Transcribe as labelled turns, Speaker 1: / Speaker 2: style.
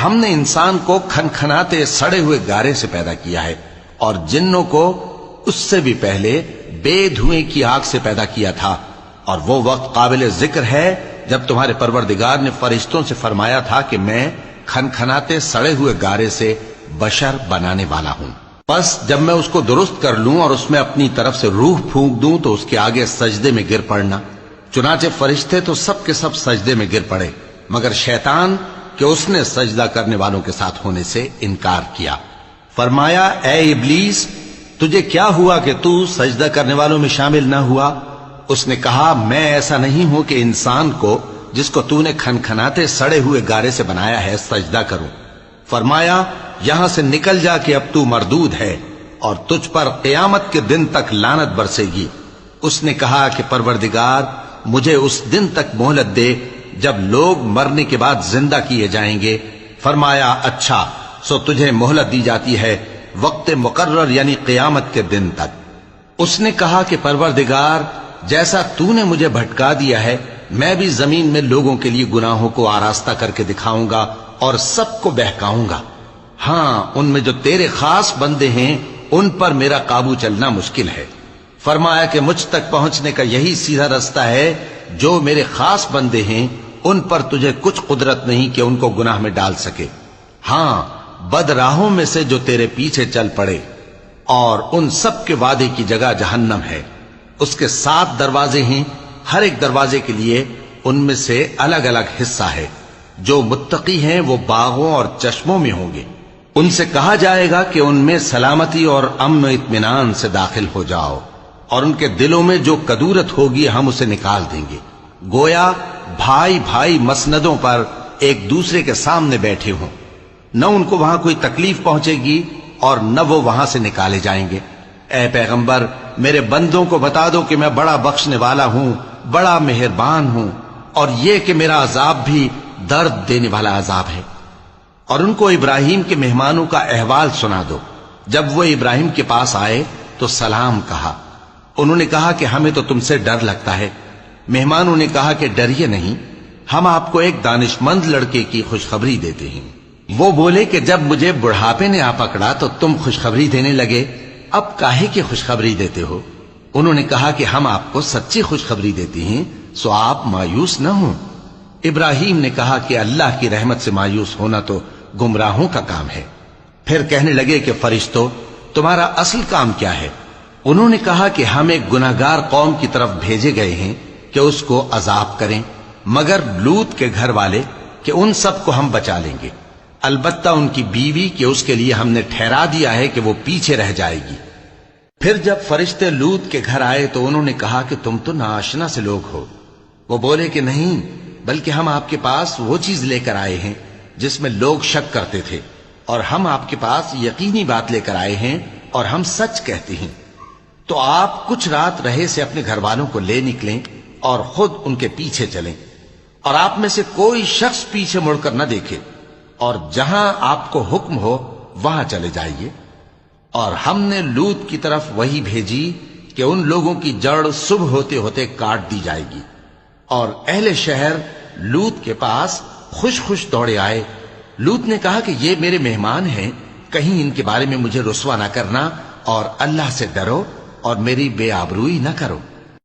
Speaker 1: ہم نے انسان کو کھنکھناتے سڑے ہوئے گارے سے پیدا کیا ہے اور جنوں کو اس سے بھی پہلے بے دھوئیں کی آگ سے پیدا کیا تھا، اور وہ وقت قابل ذکر ہے جب تمہارے پروردگار نے فرشتوں سے فرمایا تھا کہ میں کھنکھناتے سڑے ہوئے گارے سے بشر بنانے والا ہوں، بس جب میں اس کو درست کر لوں اور اس میں اپنی طرف سے روح پھونک دوں تو اس کے آگے سجدے میں گر پڑنا۔ چنانچہ فرشتے تو سب کے سب سجدے میں گر پڑے مگر شیطان کہ اس نے سجدہ کرنے والوں کے ساتھ ہونے سے انکار کیا۔ فرمایا اے ابلیس، تجھے کیا ہوا کہ تو سجدہ کرنے والوں میں شامل نہ ہوا؟ اس نے کہا میں ایسا نہیں ہوں کہ انسان کو جس کو تو نے کھنکھناتے سڑے ہوئے گارے سے بنایا ہے سجدہ کروں۔ فرمایا یہاں سے نکل جا کہ اب تو مردود ہے اور تجھ پر قیامت کے دن تک لعنت برسے گی۔ اس نے کہا کہ پروردگار مجھے اس دن تک مہلت دے جب لوگ مرنے کے بعد زندہ کیے جائیں گے۔ فرمایا اچھا، سو تجھے مہلت دی جاتی ہے وقت مقرر یعنی قیامت کے دن تک۔ اس نے کہا کہ پروردگار جیسا تو نے مجھے بھٹکا دیا ہے میں بھی زمین میں لوگوں کے لیے گناہوں کو آراستہ کر کے دکھاؤں گا اور سب کو بہکاؤں گا۔ ہاں ان میں جو تیرے خاص بندے ہیں ان پر میرا قابو چلنا مشکل ہے۔ فرمایا کہ مجھ تک پہنچنے کا یہی سیدھا رستہ ہے، جو میرے خاص بندے ہیں ان پر تجھے کچھ قدرت نہیں کہ ان کو گناہ میں ڈال سکے۔ ہاں بد راہوں میں سے جو تیرے پیچھے چل پڑے، اور ان سب کے وعدے کی جگہ جہنم ہے، اس کے 7 دروازے ہیں، ہر ایک دروازے کے لیے ان میں سے الگ الگ حصہ ہے۔ جو متقی ہیں وہ باغوں اور چشموں میں ہوں گے، ان سے کہا جائے گا کہ ان میں سلامتی اور امن و اطمینان سے داخل ہو جاؤ، اور ان کے دلوں میں جو کدورت ہوگی ہم اسے نکال دیں گے، گویا بھائی بھائی مسندوں پر ایک دوسرے کے سامنے بیٹھے ہوں، نہ ان کو وہاں کوئی تکلیف پہنچے گی اور نہ وہ وہاں سے نکالے جائیں گے۔ اے پیغمبر میرے بندوں کو بتا دو کہ میں بڑا بخشنے والا ہوں، بڑا مہربان ہوں، اور یہ کہ میرا عذاب بھی درد دینے والا عذاب ہے۔ اور ان کو ابراہیم کے مہمانوں کا احوال سنا دو۔ جب وہ ابراہیم کے پاس آئے تو سلام کہا۔ انہوں نے کہا کہ ہمیں تو تم سے ڈر لگتا ہے۔ مہمانوں نے کہا کہ ڈریے نہیں، ہم آپ کو ایک دانشمند لڑکے کی خوشخبری دیتے ہیں۔ وہ بولے کہ جب مجھے بڑھاپے نے آ پکڑا تو تم خوشخبری دینے لگے، اب کاہے کی خوشخبری دیتے ہو؟ انہوں نے کہا کہ ہم آپ کو سچی خوشخبری دیتے ہیں، سو آپ مایوس نہ ہوں۔ ابراہیم نے کہا کہ اللہ کی رحمت سے مایوس ہونا تو گمراہوں کا کام ہے۔ پھر کہنے لگے کہ فرشتوں تمہارا اصل کام کیا ہے؟ انہوں نے کہا کہ ہم ایک گناہگار قوم کی طرف بھیجے گئے ہیں کہ اس کو عذاب کریں، مگر لوط کے گھر والے کہ ان سب کو ہم بچا لیں گے، البتہ ان کی بیوی کہ اس کے لیے ہم نے ٹھہرا دیا ہے کہ وہ پیچھے رہ جائے گی۔ پھر جب فرشتے لوط کے گھر آئے تو انہوں نے کہا کہ تم تو ناآشنا سے لوگ ہو۔ وہ بولے کہ نہیں، بلکہ ہم آپ کے پاس وہ چیز لے کر آئے ہیں جس میں لوگ شک کرتے تھے، اور ہم آپ کے پاس یقینی بات لے کر آئے ہیں اور ہم سچ کہتے ہیں۔ تو آپ کچھ رات رہے سے اپنے گھر والوں کو لے نکلیں اور خود ان کے پیچھے چلیں، اور آپ میں سے کوئی شخص پیچھے مڑ کر نہ دیکھے، اور جہاں آپ کو حکم ہو وہاں چلے جائیے۔ اور ہم نے لوط کی طرف وہی بھیجی کہ ان لوگوں کی جڑ صبح ہوتے ہوتے کاٹ دی جائے گی۔ اور اہل شہر لوط کے پاس خوش خوش دوڑے آئے۔ لوط نے کہا کہ یہ میرے مہمان ہیں، کہیں ان کے بارے میں مجھے رسوا نہ کرنا، اور اللہ سے ڈرو اور میری بے آبروئی نہ کرو۔